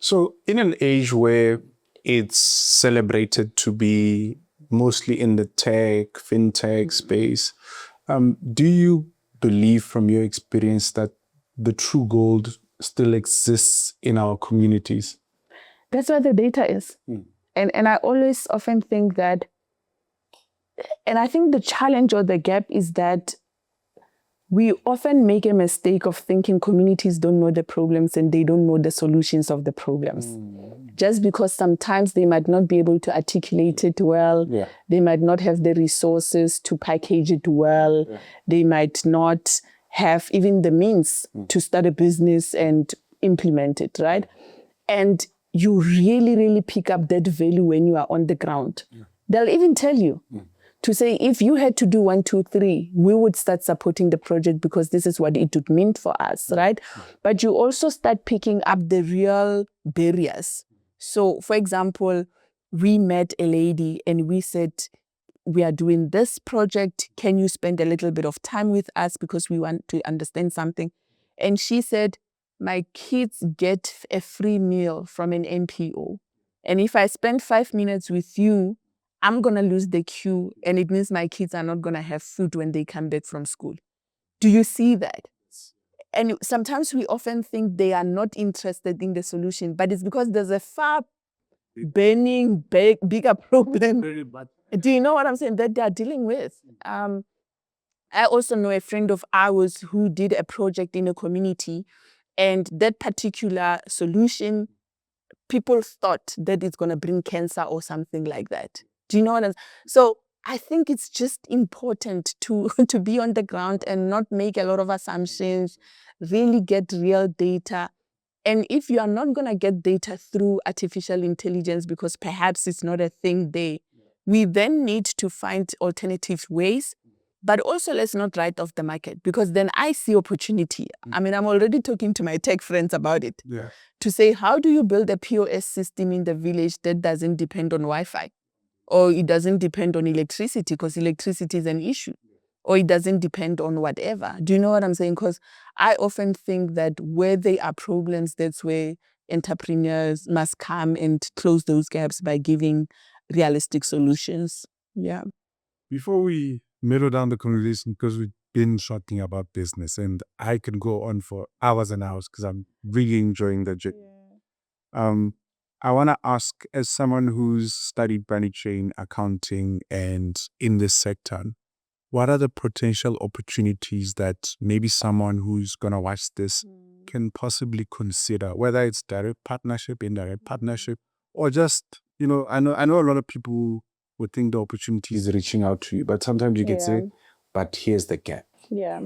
[SPEAKER 2] So
[SPEAKER 1] in an age where it's celebrated to be mostly in the tech, fintech space, do you believe from your experience that the true gold still exists in our communities?
[SPEAKER 2] That's where the data is. And I always often think that And I think the challenge or the gap is that we often make a mistake of thinking communities don't know the problems and they don't know the solutions of the problems. Just because sometimes they might not be able to articulate it well.
[SPEAKER 3] Yeah.
[SPEAKER 2] They might not have the resources to package it well.
[SPEAKER 3] Yeah.
[SPEAKER 2] They might not have even the means to start a business and implement it, right? And you really, really pick up that value when you are on the ground. They'll even tell you to say, if you had to do 1, 2, 3, we would start supporting the project because this is what it would mean for us, right? But you also start picking up the real barriers. So, for example, we met a lady and we said, we are doing this project. Can you spend a little bit of time with us because we want to understand something? And she said, my kids get a free meal from an NPO. And if I spend 5 minutes with you, I'm going to lose the queue. And it means my kids are not going to have food when they come back from school. Do you see that? And sometimes we often think they are not interested in the solution, but it's because there's a far burning, bigger problem. Do you know what I'm saying? That they are dealing with. I also know a friend of ours who did a project in a community, and that particular solution, people thought that it's going to bring cancer or something like that. Do you know what I'm saying? So I think it's just important to be on the ground and not make a lot of assumptions, really get real data. And if you are not going to get data through artificial intelligence because perhaps it's not a thing there, we then need to find alternative ways. But also, let's not write off the market, because then I see opportunity. I mean, I'm already talking to my tech friends about it.
[SPEAKER 1] Yeah.
[SPEAKER 2] To say, how do you build a POS system in the village that doesn't depend on Wi-Fi? Or it doesn't depend on electricity, because electricity is an issue. Or it doesn't depend on whatever. Do you know what I'm saying? Because I often think that where there are problems, that's where entrepreneurs must come and close those gaps by giving realistic solutions. Yeah.
[SPEAKER 1] Before we narrow down the conversation, because we've been talking about business and I can go on for hours and hours because I'm really enjoying the journey. I want to ask, as someone who's studied value chain accounting and in this sector, what are the potential opportunities that maybe someone who's going to watch this can possibly consider, whether it's direct partnership, indirect partnership, or just, I know a lot of people would think the opportunity is reaching out to you, but sometimes you can say, but here's the gap.
[SPEAKER 2] Yeah.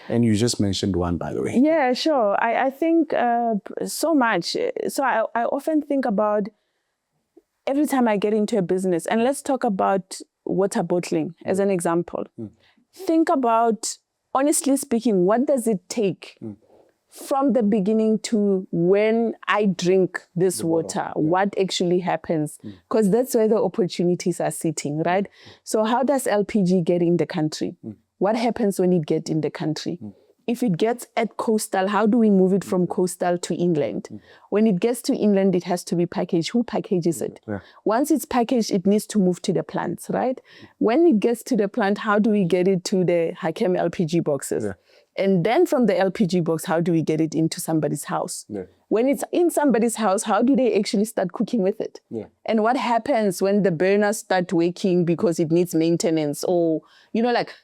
[SPEAKER 1] And you just mentioned one, by the way.
[SPEAKER 2] Yeah, sure. I think so much. So I often think about every time I get into a business, and let's talk about water bottling as an example. Think about, honestly speaking, what does it take from the beginning to when I drink this water? What actually happens? Because that's where the opportunities are sitting, right? So how does LPG get in the country? What happens when it gets in the country? If it gets at coastal, how do we move it from coastal to inland? When it gets to inland, it has to be packaged. Who packages it? Once it's packaged, it needs to move to the plants, right? When it gets to the plant, how do we get it to the Hakem LPG boxes? And then from the LPG box, how do we get it into somebody's house? When it's in somebody's house, how do they actually start cooking with it? And what happens when the burners start working because it needs maintenance? Or,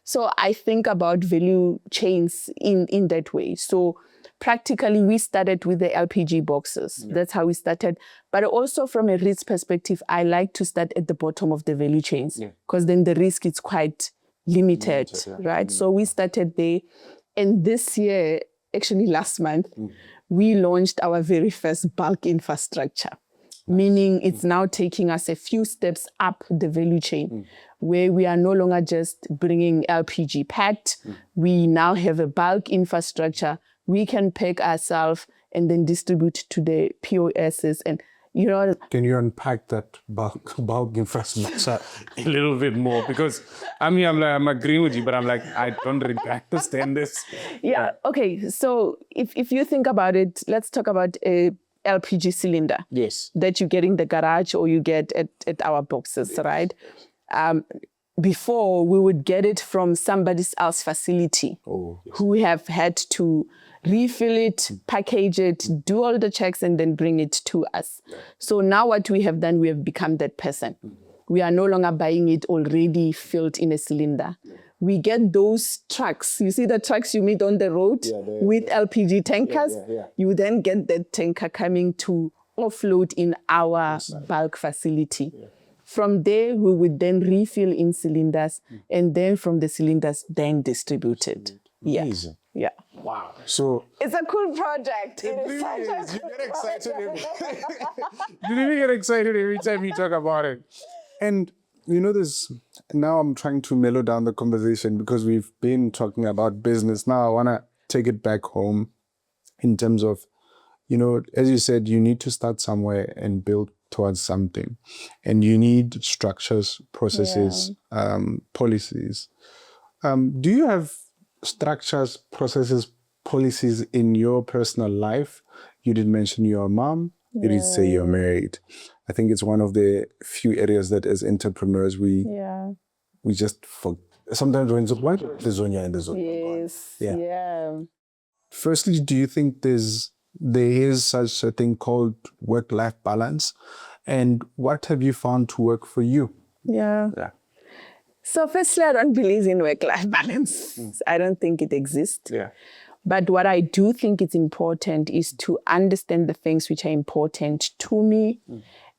[SPEAKER 2] so I think about value chains in that way. So practically, we started with the LPG boxes. That's how we started. But also from a risk perspective, I like to start at the bottom of the value chains, because then the risk is quite limited, right? So we started there. And this year, actually last month, we launched our very first bulk infrastructure, meaning it's now taking us a few steps up the value chain, where we are no longer just bringing LPG packed. We now have a bulk infrastructure. We can pack ourselves and then distribute to the POSs. And
[SPEAKER 1] can you unpack that bulk infrastructure
[SPEAKER 3] a little bit more? Because I'm agreeing with you, but I'm like, I don't really understand this.
[SPEAKER 2] Yeah. Okay. So if you think about it, let's talk about a LPG cylinder.
[SPEAKER 3] Yes.
[SPEAKER 2] That you get in the garage or you get at our boxes, right? Before, we would get it from somebody else's facility who have had to refill it, package it, do all the checks, and then bring it to us. So now what we have done, we have become that person. We are no longer buying it already filled in a cylinder. We get those trucks. You see the trucks you meet on the road with LPG tankers? You then get that tanker coming to offload in our bulk facility. From there, we would then refill in cylinders, and then from the cylinders, then distributed.
[SPEAKER 1] Amazing.
[SPEAKER 2] Yeah.
[SPEAKER 1] Wow. So
[SPEAKER 2] It's a cool project. It is such a
[SPEAKER 1] you
[SPEAKER 2] cool
[SPEAKER 1] get excited
[SPEAKER 2] project.
[SPEAKER 1] you really get excited every time you talk about it. And you know this, now I'm trying to mellow down the conversation because we've been talking about business. Now I want to take it back home in terms of, you know, as you said, you need to start somewhere and build towards something. And you need structures, processes, policies. Do you have structures, processes, policies in your personal life? You did mention you're a mom. You did say you're married. I think it's one of the few areas that as entrepreneurs we just forget. Sometimes when it's what? The zone and the zone.
[SPEAKER 2] Yes. Yeah.
[SPEAKER 1] Firstly, do you think there is such a thing called work-life balance? And what have you found to work for you?
[SPEAKER 2] Yeah. So firstly, I don't believe in work-life balance. I don't think it exists.
[SPEAKER 1] Yeah.
[SPEAKER 2] But what I do think is important is to understand the things which are important to me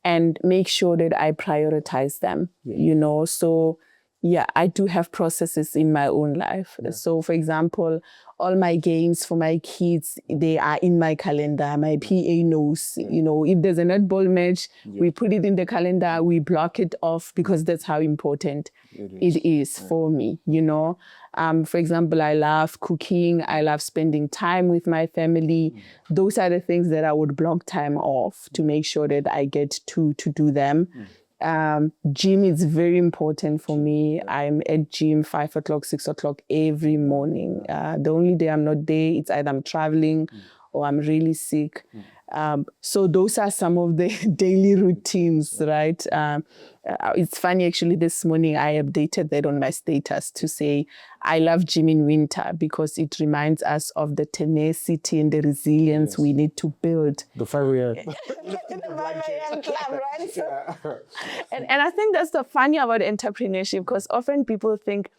[SPEAKER 2] and make sure that I prioritize them, you know. So yeah, I do have processes in my own life. So for example, all my games for my kids, they are in my calendar. My PA knows, you know, if there's a netball match, we put it in the calendar, we block it off because that's how important it is for me, you know. For example, I love cooking. I love spending time with my family. Those are the things that I would block time off to make sure that I get to do them. Gym is very important for me. I'm at gym 5 o'clock, 6 o'clock every morning. The only day I'm not there, it's either I'm traveling or I'm really sick. So those are some of the daily routines, right? It's funny, actually, this morning I updated that on my status to say, I love gym in winter because it reminds us of the tenacity and the resilience we need to build.
[SPEAKER 1] The 5 a.m.
[SPEAKER 2] club, right? And I think that's the funny about entrepreneurship, because often people think,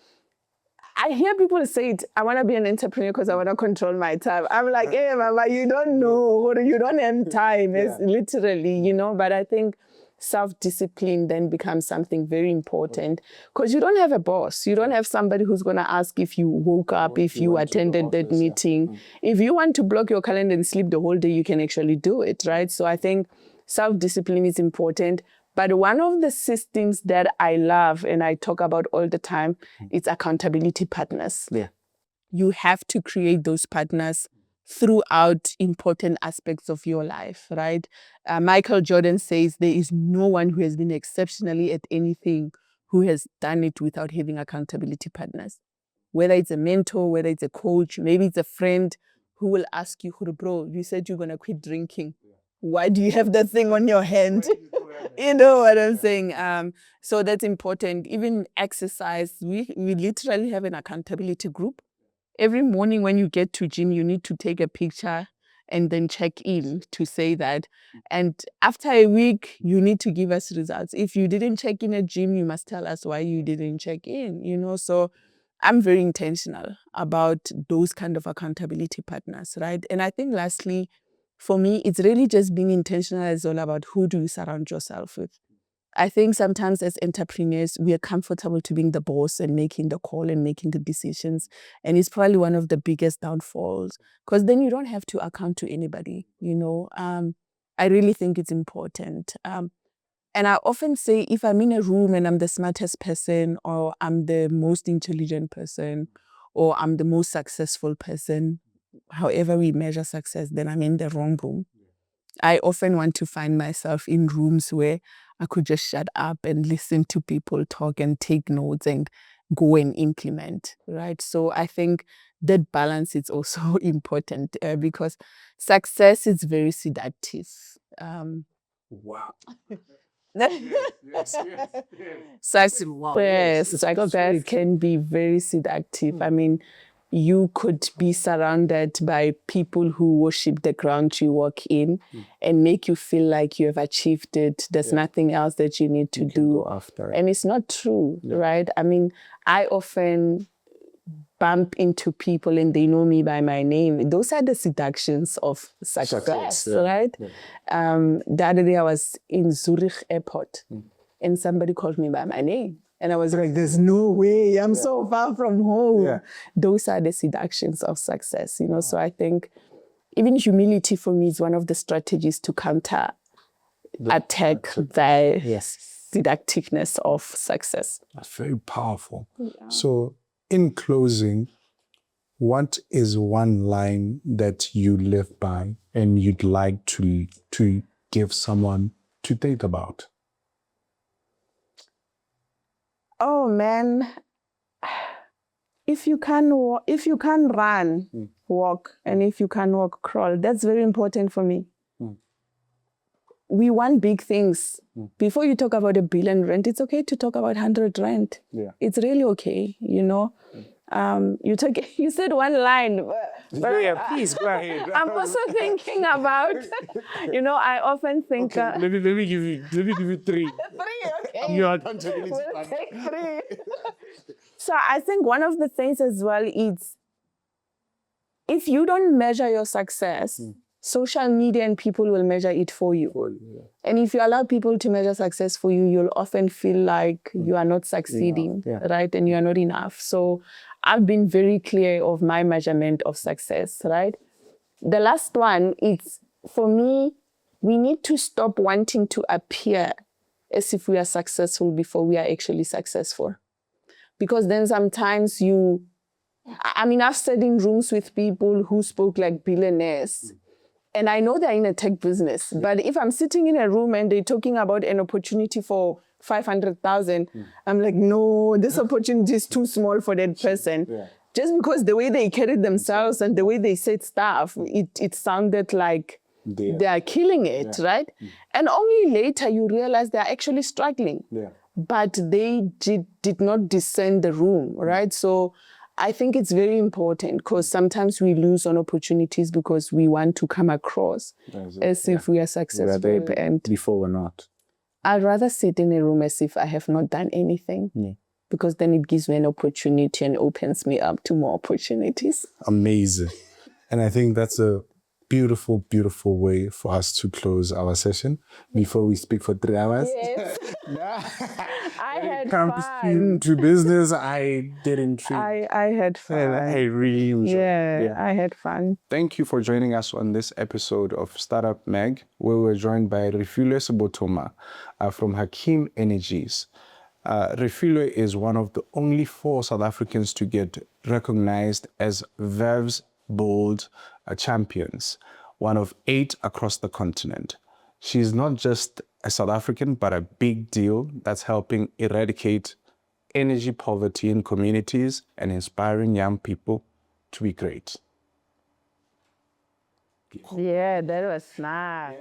[SPEAKER 2] I hear people say it, I want to be an entrepreneur because I want to control my time. I'm like, hey, mama, you don't know, or you don't have time. It's literally, you know, but I think self-discipline then becomes something very important because you don't have a boss. You don't have somebody who's going to ask if you woke up, if you attended that meeting. If you want to block your calendar and sleep the whole day, you can actually do it, right? So I think self-discipline is important. But one of the systems that I love and I talk about all the time is accountability partners.
[SPEAKER 1] Yeah.
[SPEAKER 2] You have to create those partners throughout important aspects of your life, right? Michael Jordan says there is no one who has been exceptionally at anything who has done it without having accountability partners. Whether it's a mentor, whether it's a coach, maybe it's a friend who will ask you, bro, you said you're going to quit drinking. Why do you have that thing on your hand? You know what I'm saying? So that's important. Even exercise, we literally have an accountability group. Every morning when you get to gym, you need to take a picture and then check in to say that. And after a week, you need to give us results. If you didn't check in at gym, you must tell us why you didn't check in, you know? So I'm very intentional about those kind of accountability partners, right? And I think lastly, for me, it's really just being intentional. It's all about who do you surround yourself with. I think sometimes as entrepreneurs, we are comfortable to being the boss and making the call and making the decisions. And it's probably one of the biggest downfalls because then you don't have to account to anybody, you know. I really think it's important. And I often say, if I'm in a room and I'm the smartest person or I'm the most intelligent person or I'm the most successful person, however we measure success, then I'm in the wrong room. I often want to find myself in rooms where I could just shut up and listen to people talk and take notes and go and implement, right? So I think that balance is also important because success is very seductive.
[SPEAKER 1] Wow.
[SPEAKER 2] Success can be very seductive. I mean, you could be surrounded by people who worship the ground you walk in and make you feel like you have achieved it. There's nothing else that you need to do.
[SPEAKER 1] After
[SPEAKER 2] And it's not true, right? I mean, I often bump into people and they know me by my name. Those are the seductions of success, right? The other day I was in Zurich airport and somebody called me by my name. And I was like, there's no way, I'm so far from home. Those are the seductions of success, you know? So I think even humility for me is one of the strategies to counter attack the seductiveness of success.
[SPEAKER 1] That's very powerful. So in closing, what is one line that you live by and you'd like to give someone to think about?
[SPEAKER 2] Oh man, if you can run, walk, and if you can walk, crawl. That's very important for me. We want big things. Before you talk about R1 billion, it's okay to talk about 100 rand. It's really okay, you know. You said one line. But
[SPEAKER 3] please go ahead.
[SPEAKER 2] I'm also thinking about, you know, I often think.
[SPEAKER 3] Let me give you 3.
[SPEAKER 2] 3, okay.
[SPEAKER 3] Your
[SPEAKER 2] We'll take 3. So I think one of the things as well is, if you don't measure your success, social media and people will measure it for you. And if you allow people to measure success for you, you'll often feel like you are not succeeding, right? And you are not enough. So I've been very clear of my measurement of success, right? The last one is, for me, we need to stop wanting to appear as if we are successful before we are actually successful. Because then sometimes I've sat in rooms with people who spoke like billionaires. And I know they're in a tech business. But if I'm sitting in a room and they're talking about an opportunity for 500,000, I'm like, no, this opportunity is too small for that person. Just because the way they carried themselves and the way they said stuff, it sounded like they are killing it, right? And only later you realize they're actually struggling. But they did not discern the room, right? So I think it's very important, because sometimes we lose on opportunities because we want to come across as if we are successful. And
[SPEAKER 3] before we're not.
[SPEAKER 2] I'd rather sit in a room as if I have not done anything, because then it gives me an opportunity and opens me up to more opportunities.
[SPEAKER 1] Amazing. And I think that's a beautiful, beautiful way for us to close our session before we speak for 3 hours.
[SPEAKER 2] Yes. I had
[SPEAKER 1] Comes
[SPEAKER 2] fun.
[SPEAKER 1] to business, I didn't treat.
[SPEAKER 2] I had fun.
[SPEAKER 1] I really enjoyed
[SPEAKER 2] I had fun.
[SPEAKER 1] Thank you for joining us on this episode of Startup Mag, where we're joined by Refilwe Sebothoma from Hakem Energies. Refilwe is one of the only 4 South Africans to get recognized as Veuve's Bold champions, one of 8 across the continent. She's not just a South African, but a big deal that's helping eradicate energy poverty in communities and inspiring young people to be great.
[SPEAKER 2] Yeah, that was nice.